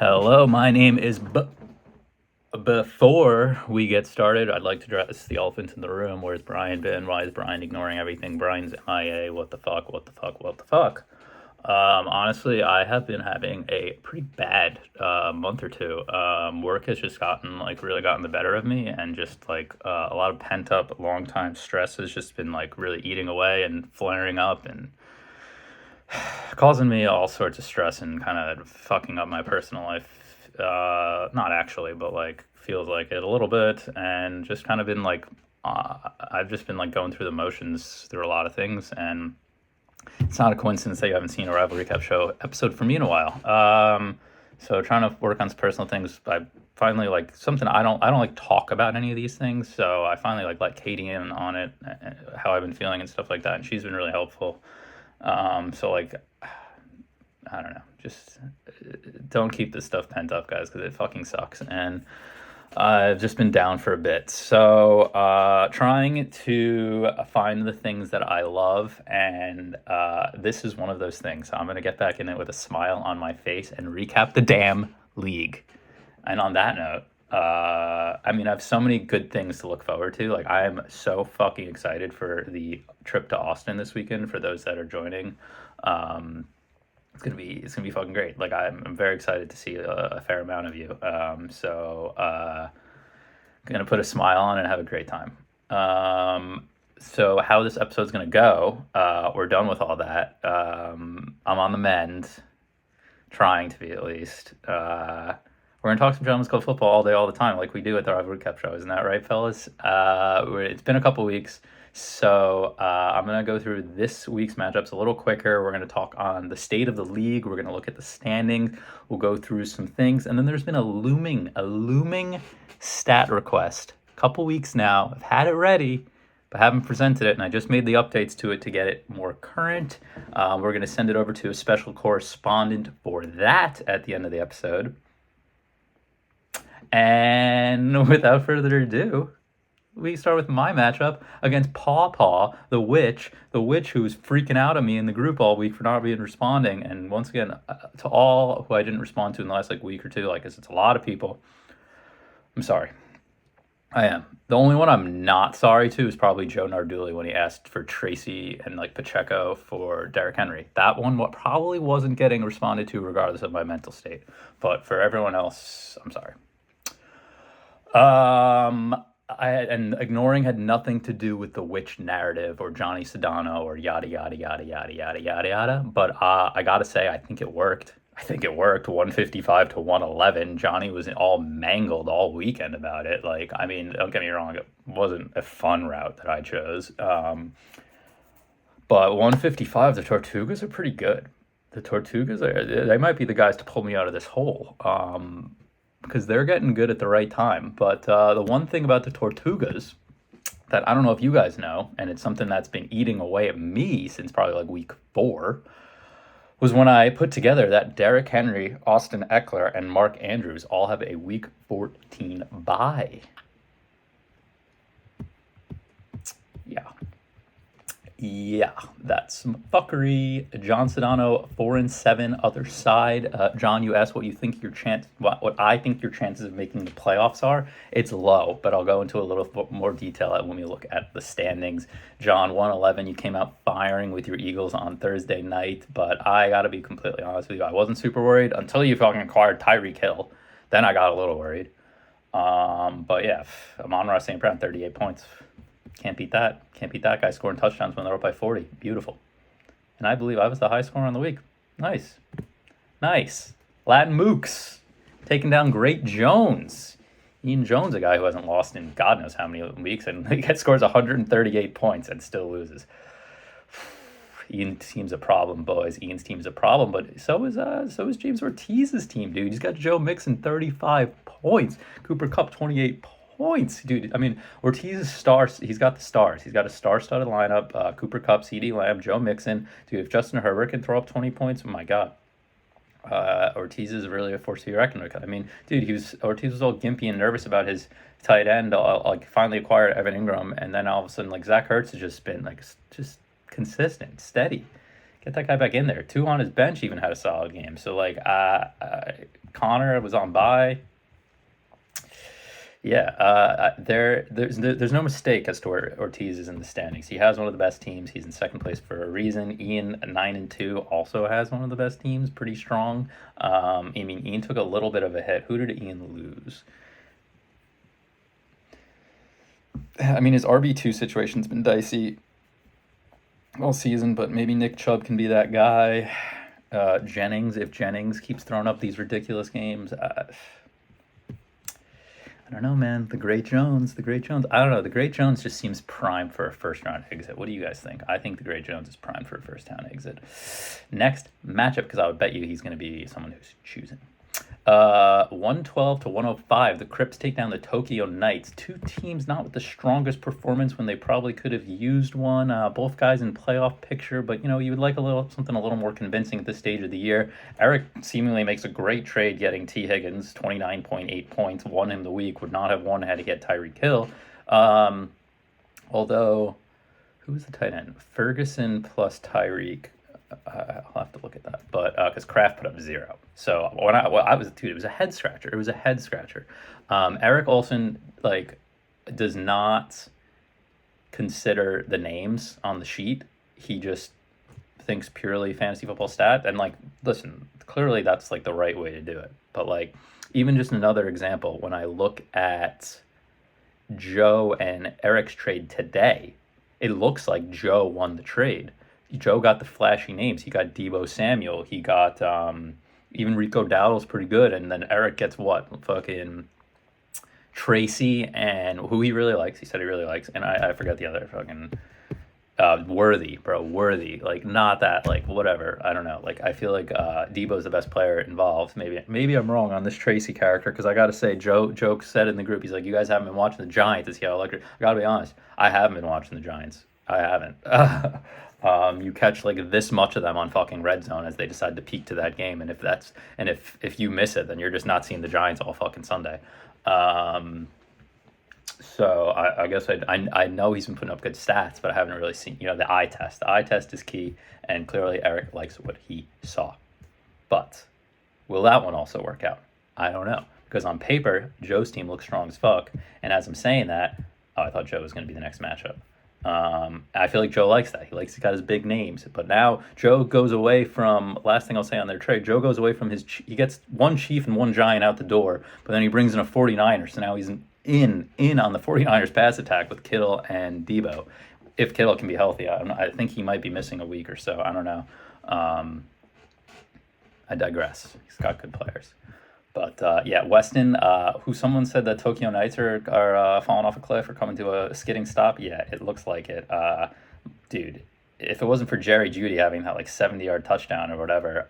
Hello, my name is Before we get started, I'd like to address the elephant in the room. Where's Brian been? Why is Brian ignoring everything? Brian's MIA. What the fuck? What the fuck? What the fuck? Honestly, I have been having a pretty bad month or two. Work has just really gotten the better of me, and just a lot of pent up long time stress has just been really eating away and flaring up and causing me all sorts of stress and kind of fucking up my personal life. Not actually, but feels like it a little bit, and just kind of been I've just been going through the motions through a lot of things, and it's not a coincidence that you haven't seen a Rival Recap Show episode from me in a while. So trying to work on some personal things. I finally something I don't talk about any of these things, so I finally let Katie in on it, how I've been feeling and stuff like that, and she's been really helpful. So I don't know, just don't keep this stuff pent up, guys, because it fucking sucks. And I've just been down for a bit. So trying to find the things that I love, and this is one of those things. So I'm going to get back in it with a smile on my face and recap the damn league. And on that note, I have so many good things to look forward to. I am so fucking excited for the trip to Austin this weekend for those that are joining. It's gonna be fucking great. I'm very excited to see a fair amount of you. Gonna put a smile on and have a great time. So how this episode's gonna go? We're done with all that. I'm on the mend, trying to be at least. We're going to talk some Gentlemen's Club football all day, all the time, like we do at the Rival Recap Show. Isn't that right, fellas? It's been a couple weeks, so I'm going to go through this week's matchups a little quicker. We're going to talk on the state of the league. We're going to look at the standings. We'll go through some things. And then there's been a looming stat request. A couple weeks now. I've had it ready, but haven't presented it, and I just made the updates to it to get it more current. We're going to send it over to a special correspondent for that at the end of the episode. And without further ado, we start with my matchup against Paw Paw, the witch who's freaking out at me in the group all week for not responding. And once again, to all who I didn't respond to in the last week or two, it's a lot of people, I'm sorry. I am. The only one I'm not sorry to is probably Joe Narduli when he asked for Tracy and Pacheco for Derrick Henry. That one probably wasn't getting responded to regardless of my mental state. But for everyone else, I'm sorry. And ignoring had nothing to do with the witch narrative or Johnny Sedano or yada yada yada yada yada yada yada. But I gotta say, I think it worked. 155 to 111. Johnny was all mangled all weekend about it. Don't get me wrong, it wasn't a fun route that I chose. But 155, the Tortugas are pretty good. The Tortugas they might be the guys to pull me out of this hole. Because they're getting good at the right time. But the one thing about the Tortugas that I don't know if you guys know, and it's something that's been eating away at me since probably week 4, was when I put together that Derrick Henry, Austin Eckler, and Mark Andrews all have a week 14 bye. Yeah, that's some fuckery. John Sedano, 4-7, other side. John, you asked what you think what I think your chances of making the playoffs are. It's low, but I'll go into a little more detail when we look at the standings. John, 111, you came out firing with your Eagles on Thursday night, but I got to be completely honest with you. I wasn't super worried until you fucking acquired Tyreek Hill. Then I got a little worried. But yeah, Amon-Ra St. Brown, 38 points. Can't beat that. Can't beat that guy scoring touchdowns when they're up by 40. Beautiful. And I believe I was the high scorer on the week. Nice. Latin Mooks taking down Great Jones. Ian Jones, a guy who hasn't lost in God knows how many weeks, and he scores 138 points and still loses. Ian's team's a problem, boys. Ian's team's a problem, but so is James Ortiz's team, dude. He's got Joe Mixon 35 points. Cooper Kupp 28 points, dude. Ortiz's stars. He's got the stars. He's got a star-studded lineup. Cooper Kupp, CeeDee Lamb, Joe Mixon. Dude, if Justin Herbert can throw up 20 points, oh my God. Ortiz is really a force to be reckoned with. Dude, Ortiz was all gimpy and nervous about his tight end. Finally acquired Evan Ingram, and then all of a sudden, Zach Ertz has just been just consistent, steady. Get that guy back in there. 2 on his bench even had a solid game. So Connor was on bye. Yeah, there's no mistake as to where Ortiz is in the standings. He has one of the best teams. He's in second place for a reason. Ian 9-2 also has one of the best teams, pretty strong. I mean, Ian took a little bit of a hit. Who did Ian lose? I mean, his RB2 situation's been dicey all season, but maybe Nick Chubb can be that guy. Jennings, if Jennings keeps throwing up these ridiculous games. I don't know, man. The Great Jones. I don't know. The Great Jones just seems primed for a first-round exit. What do you guys think? I think the Great Jones is primed for a first-round exit. Next matchup, because I would bet you he's going to be someone who's choosing. 112 to 105. The Crips take down the Tokyo Knights. Two teams not with the strongest performance when they probably could have used one. Both guys in playoff picture, but you would like something a little more convincing at this stage of the year. Eric seemingly makes a great trade getting T. Higgins, 29.8 points, won him the week. Would not have won had to get Tyreek Hill. Although, who was the tight end? Ferguson plus Tyreek. I'll have to look at that, but because Kraft put up 0, so it was a head scratcher. Eric Olson does not consider the names on the sheet. He just thinks purely fantasy football stat, and listen, clearly that's the right way to do it. But even just another example, when I look at Joe and Eric's trade today, it looks like Joe won the trade. Joe got the flashy names. He got Deebo Samuel. He got even Rico Dowdle's pretty good. And then Eric gets what? Fucking Tracy and who he really likes. He said he really likes. And I forgot the other fucking Worthy, bro. Worthy. Not that, whatever. I don't know. I feel like Deebo's the best player involved. Maybe I'm wrong on this Tracy character, because I got to say, Joe said in the group, he's like, you guys haven't been watching the Giants. Is he electric? I got to be honest. I haven't been watching the Giants. I haven't. You catch this much of them on fucking Red Zone as they decide to peak to that game, and if you miss it, then you're just not seeing the Giants all fucking Sunday. So I guess I know he's been putting up good stats, but I haven't really seen the eye test. The eye test is key, and clearly Eric likes what he saw. But will that one also work out? I don't know, because on paper Joe's team looks strong as fuck, and as I'm saying that, I thought Joe was going to be the next matchup. I feel like Joe likes that. He's got his big names. But now Joe goes away from, last thing I'll say on their trade, Joe goes away from he gets one Chief and one Giant out the door, but then he brings in a 49er. So now he's in on the 49ers pass attack with Kittle and Deebo. If Kittle can be healthy, I think he might be missing a week or so. I don't know. I digress. He's got good players. But Weston, who someone said that Tokyo Knights are falling off a cliff or coming to a skidding stop. Yeah, it looks like it. Dude, if it wasn't for Jerry Jeudy having that 70-yard touchdown or whatever,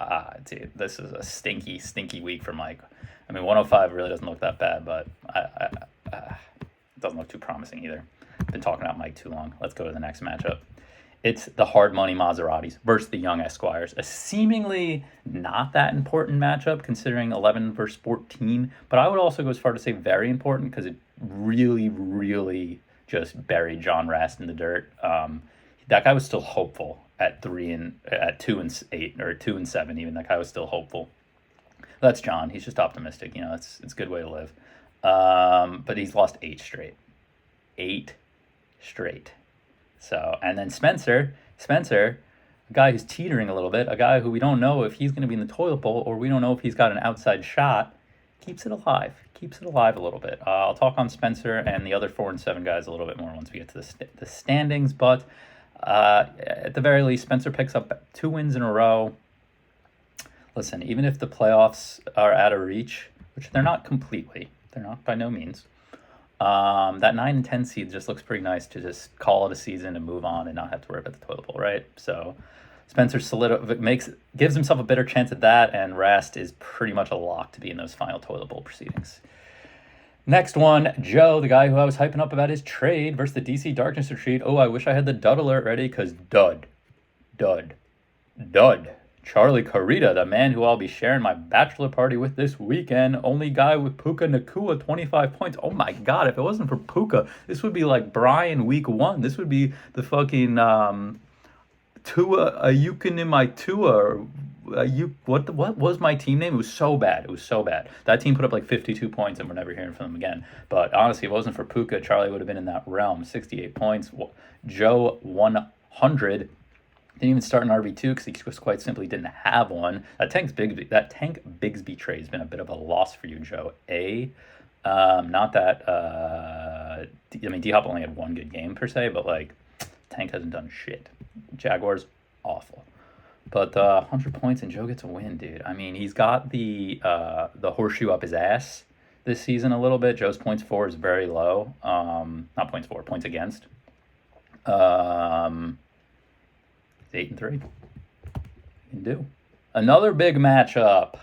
dude, this is a stinky, stinky week for Mike. I mean, 105 really doesn't look that bad, but it doesn't look too promising either. Been talking about Mike too long. Let's go to the next matchup. It's the hard money Maseratis versus the young Esquires. A seemingly not that important matchup considering 11 versus 14, but I would also go as far to say very important because it really, really just buried John Rast in the dirt. That guy was still hopeful at 2-8 or 2-7 even. That guy was still hopeful. That's John. He's just optimistic. It's a good way to live. But he's lost 8 straight. 8 straight. So, and then Spencer, a guy who's teetering a little bit, a guy who we don't know if he's going to be in the toilet bowl or we don't know if he's got an outside shot, keeps it alive a little bit. I'll talk on Spencer and the other 4-7 guys a little bit more once we get to the standings, but at the very least, Spencer picks up 2 wins in a row. Listen, even if the playoffs are out of reach, which they're not completely, they're not by no means, that 9 and 10 seed just looks pretty nice to just call it a season and move on and not have to worry about the toilet bowl, right? So Spencer gives himself a better chance at that, and Rast is pretty much a lock to be in those final toilet bowl proceedings. Next one, Joe, the guy who I was hyping up about his trade versus the DC Darkness Retreat. Oh, I wish I had the dud alert ready, because dud. Charlie Carita, the man who I'll be sharing my bachelor party with this weekend. Only guy with Puka Nakua, 25 points. Oh my God, if it wasn't for Puka, this would be like Brian week 1. This would be the fucking Tua Ayukin in my Tua, or what was my team name? It was so bad. It was so bad. That team put up like 52 points, and we're never hearing from them again. But honestly, if it wasn't for Puka, Charlie would have been in that realm. 68 points. Joe 100. Didn't even start an RB2 because he just quite simply didn't have one. Tank Bigsby trade has been a bit of a loss for you, Joe. Not that. I mean, D Hop only had one good game per se, but like Tank hasn't done shit. Jaguars awful. But 100 points and Joe gets a win, dude. I mean, he's got the horseshoe up his ass this season a little bit. Joe's points for is very low. Not points for, points against. 8-3. You can do. Another big matchup.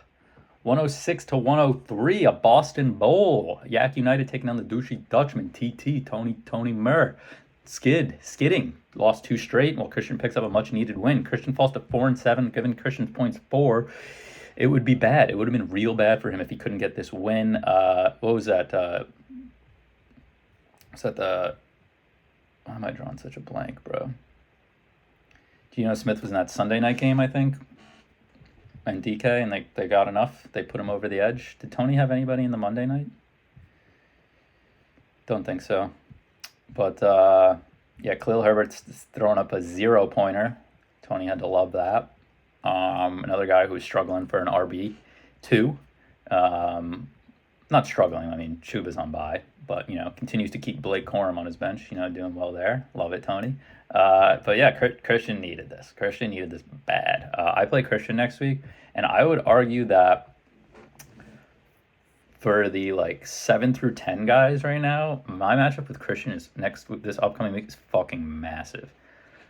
106-103, a Boston Bowl. Yak United taking on the douchey Dutchman, TT, Tony Murr. Skidding. Lost 2 straight, while Christian picks up a much-needed win. Christian falls to 4-7, giving Christian's points 4. It would be bad. It would have been real bad for him if he couldn't get this win. What was that? Why am I drawing such a blank, bro? Geno Smith was in that Sunday night game, I think, and DK, and they got enough. They put him over the edge. Did Tony have anybody in the Monday night? Don't think so. But, yeah, Khalil Herbert's throwing up a 0-pointer. Tony had to love that. Another guy who's struggling for an RB2. Not struggling, I mean, Chuba's on bye, but, continues to keep Blake Corum on his bench, doing well there. Love it, Tony. But yeah, Christian needed this. Christian needed this bad. I play Christian next week, and I would argue that for the 7 through 10 guys right now, my matchup with Christian is this upcoming week is fucking massive.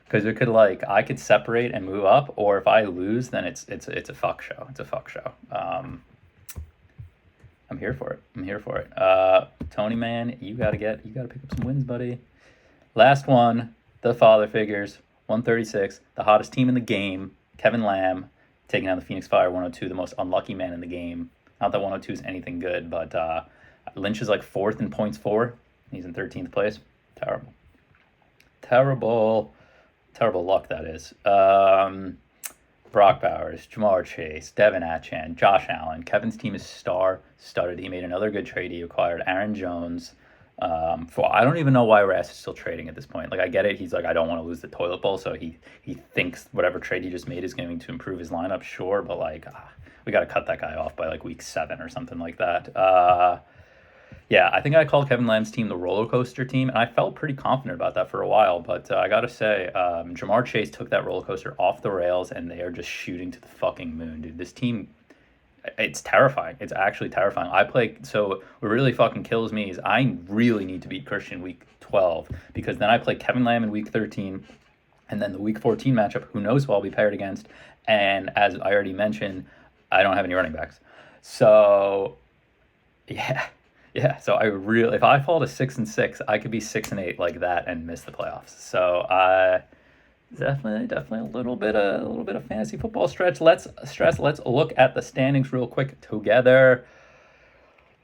Because it could I could separate and move up, or if I lose, then it's a fuck show. It's a fuck show. I'm here for it. Tony, man, you gotta pick up some wins, buddy. Last one, the father figures, 136, the hottest team in the game, Kevin Lamb, taking on the Phoenix Fire 102, the most unlucky man in the game. Not that 102 is anything good, but Lynch is 4th in points for. He's in 13th place. Terrible luck, that is. Brock Bowers, Jamar Chase, Devin Atchan, Josh Allen. Kevin's team is star-studded. He made another good trade. He acquired Aaron Jones. I don't even know why Rass is still trading at this point. I get it. He's I don't want to lose the toilet bowl, so he thinks whatever trade he just made is going to improve his lineup. Sure, but we got to cut that guy off by week 7 or something like that. Yeah, I think I called Kevin Lamb's team the roller coaster team, and I felt pretty confident about that for a while. But I got to say, Jamar Chase took that roller coaster off the rails, and they are just shooting to the fucking moon, dude. This team, it's terrifying. It's actually terrifying. So what really fucking kills me is I really need to beat Christian week 12, because then I play Kevin Lamb in week 13, and then the week 14 matchup, who knows who I'll be paired against. And as I already mentioned, I don't have any running backs. So, yeah. Yeah, so if I fall to 6-6, I could be 6-8 like that and miss the playoffs. So definitely a little bit of fantasy football stretch. Let's look at the standings real quick together.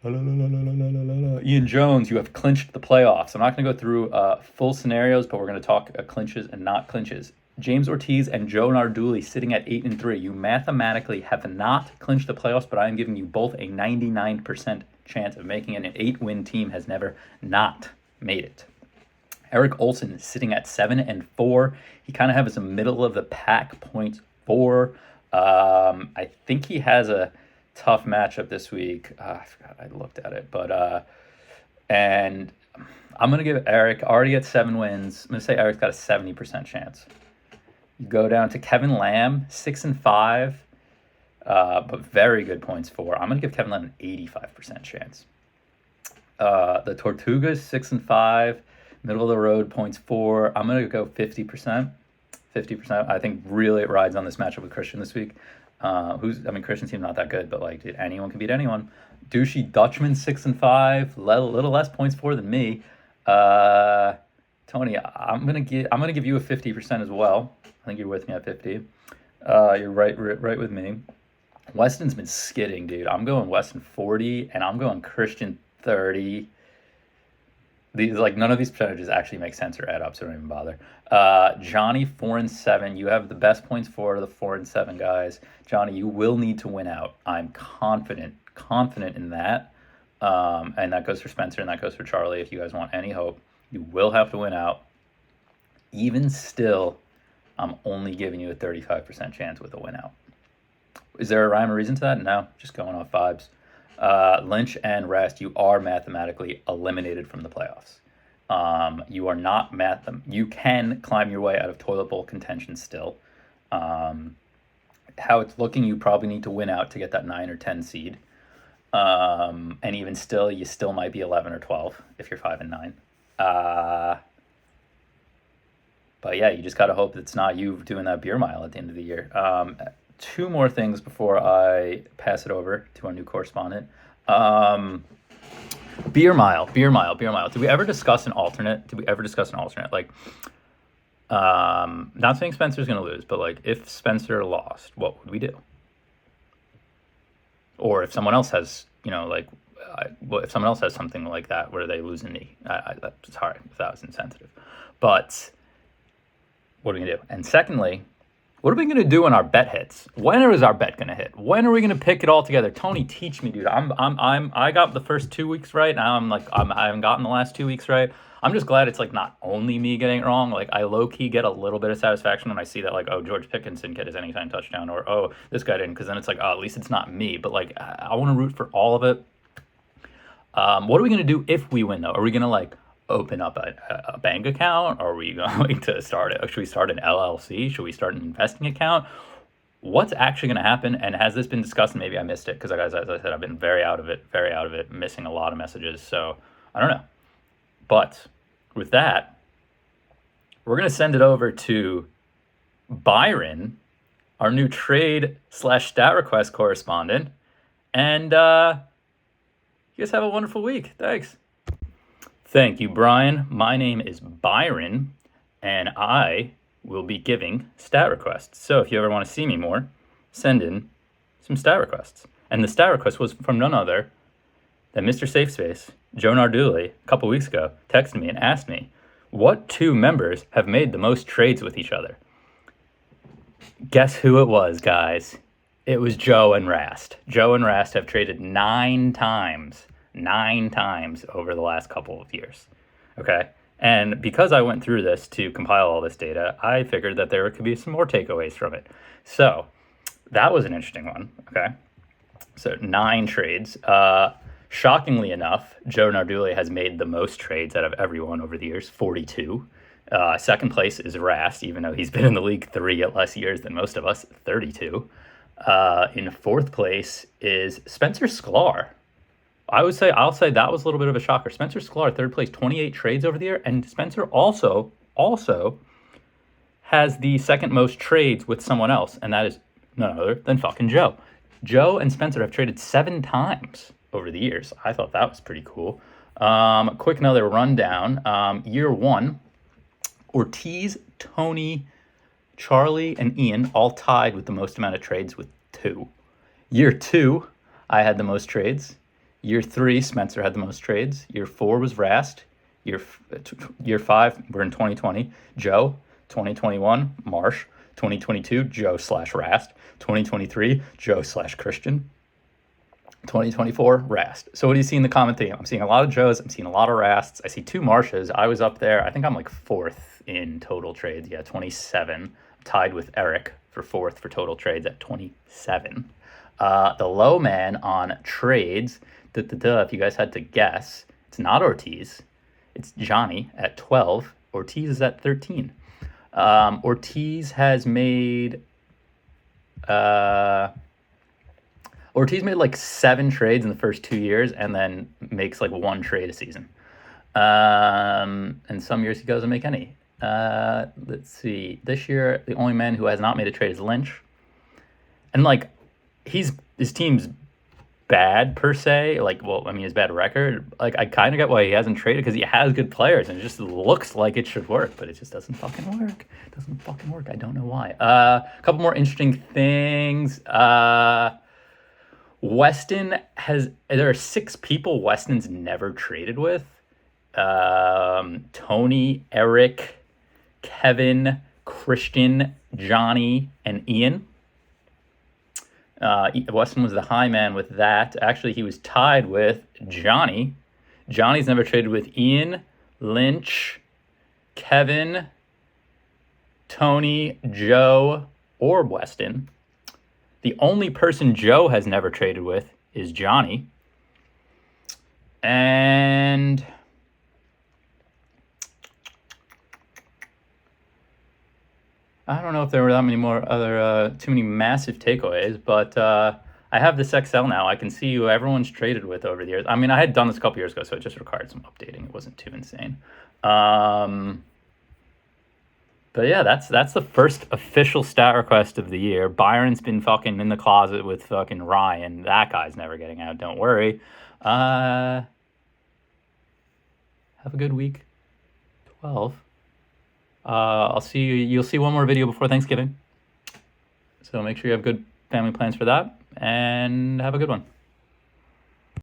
Ian Jones, you have clinched the playoffs. I'm not going to go through full scenarios, but we're going to talk clinches and not clinches. James Ortiz and Joe Narduli sitting at 8-3. You mathematically have not clinched the playoffs, but I am giving you both a 99% chance of making it. An 8-win team has never not made it. Eric Olson is sitting at 7-4. He kind of has a middle of the pack points for. I think he has a tough matchup this week. I forgot I looked at it, but and I'm gonna give Eric already at 7 wins. I'm gonna say Eric's got a 70% chance. You go down to Kevin Lamb, 6-5. But very good points for. I'm going to give Kevin Lamb an 85% chance. The Tortugas, 6-5, middle of the road, points for. I'm going to go 50%. 50%. I think really it rides on this matchup with Christian this week. Christian's team not that good, but dude, anyone can beat anyone. Douchey Dutchman, 6-5, little less points for than me. Tony, I'm gonna give you a 50% as well. I think you're with me at 50. You're right with me. Weston's been skidding, dude. I'm going Weston 40, and I'm going Christian 30. These like none of these percentages actually make sense or add up, so don't even bother. Johnny 4-7. You have the best points for the 4-7 guys. Johnny, you will need to win out. I'm confident in that. And that goes for Spencer and that goes for Charlie. If you guys want any hope, you will have to win out. Even still, I'm only giving you a 35% chance with a win out. Is there a rhyme or reason to that? No, just going off vibes. Lynch and Rest, you are mathematically eliminated from the playoffs. You are not you can climb your way out of toilet bowl contention still. How it's looking, you probably need to win out to get that 9 or 10 seed. And even still, you still might be 11 or 12 if you're 5-9. But yeah, you just got to hope it's not you doing that beer mile at the end of the year. Two more things before I pass it over to our new correspondent. Beer mile. Did we ever discuss an alternate? Like, not saying Spencer's going to lose, but like if Spencer lost, what would we do? Or if someone else has, if someone else has something like that where they lose a knee, sorry if that was insensitive, but what are we going to do? And secondly, what are we going to do when our bet hits? When is our bet going to hit? When are we going to pick it all together? Tony, teach me, dude. I got the first 2 weeks right. Now I haven't gotten the last 2 weeks right. I'm just glad it's like not only me getting it wrong. Like I low key get a little bit of satisfaction when I see that like, oh, George Pickens didn't get his anytime touchdown, or oh, this guy didn't, because then it's like, oh, at least it's not me. But like I want to root for all of it. What are we going to do if we win though? Are we going to like open up a bank account? Are we going to should we start an LLC? Should we start an investing account? What's actually going to happen? And has this been discussed? And maybe I missed it because, guys, as I said, I've been very out of it, missing a lot of messages. So I don't know. But with that, we're going to send it over to Byron, our new trade/stat request correspondent. And you guys have a wonderful week. Thanks. Thank you, Brian. My name is Byron, and I will be giving stat requests. So if you ever want to see me more, send in some stat requests. And the stat request was from none other than Mr. Safe Space, Joe Narduli, a couple weeks ago, texted me and asked me, what two members have made the most trades with each other? Guess who it was, guys? It was Joe and Rast. Joe and Rast have traded 9 times over the last couple of years. Okay? And because I went through this to compile all this data, I figured that there could be some more takeaways from it. So that was an interesting one. Okay? So 9 trades. Shockingly enough, Joe Narduli has made the most trades out of everyone over the years, 42. Second place is Rast, even though he's been in the league 3 less years than most of us, 32. In fourth place is Spencer Sklar. I'll say that was a little bit of a shocker. Spencer Sklar, third place, 28 trades over the year. And Spencer also has the second most trades with someone else. And that is none other than fucking Joe. Joe and Spencer have traded 7 times over the years. I thought that was pretty cool. Quick another rundown. Year 1, Ortiz, Tony, Charlie, and Ian all tied with the most amount of trades with 2. Year 2, I had the most trades. Year 3, Spencer had the most trades. Year 4 was Rast. Year 5, we're in 2020, Joe. 2021, Marsh. 2022, Joe/Rast. 2023, Joe/Christian. 2024, Rast. So what do you see in the common theme? I'm seeing a lot of Joes. I'm seeing a lot of Rasts. I see 2 Marshes. I was up there. I think I'm like 4th in total trades. Yeah, 27. Tied with Eric for 4th for total trades at 27. The low man on trades, if you guys had to guess, it's not Ortiz. It's Johnny at 12. Ortiz is at 13. Ortiz made like 7 trades in the first 2 years and then makes like 1 trade a season. And some years he doesn't make any. Let's see. This year, the only man who has not made a trade is Lynch. And like, his team's bad per se. Like, well, I mean, his bad record. Like, I kind of get why he hasn't traded, because he has good players and it just looks like it should work, but it just doesn't fucking work. It doesn't fucking work. I don't know why. A couple more interesting things. Weston there are 6 people Weston's never traded with. Tony, Eric, Kevin, Christian, Johnny, and Ian. Weston was the high man with that. Actually, he was tied with Johnny. Johnny's never traded with Ian, Lynch, Kevin, Tony, Joe, or Weston. The only person Joe has never traded with is Johnny. And I don't know if there were that many more other, too many massive takeaways, but I have this Excel now. I can see who everyone's traded with over the years. I mean, I had done this a couple years ago, so it just required some updating. It wasn't too insane. But yeah, that's the first official stat request of the year. Byron's been fucking in the closet with fucking Ryan. That guy's never getting out. Don't worry. Have a good week. 12. I'll see you. You'll see one more video before Thanksgiving. So make sure you have good family plans for that, and have a good one.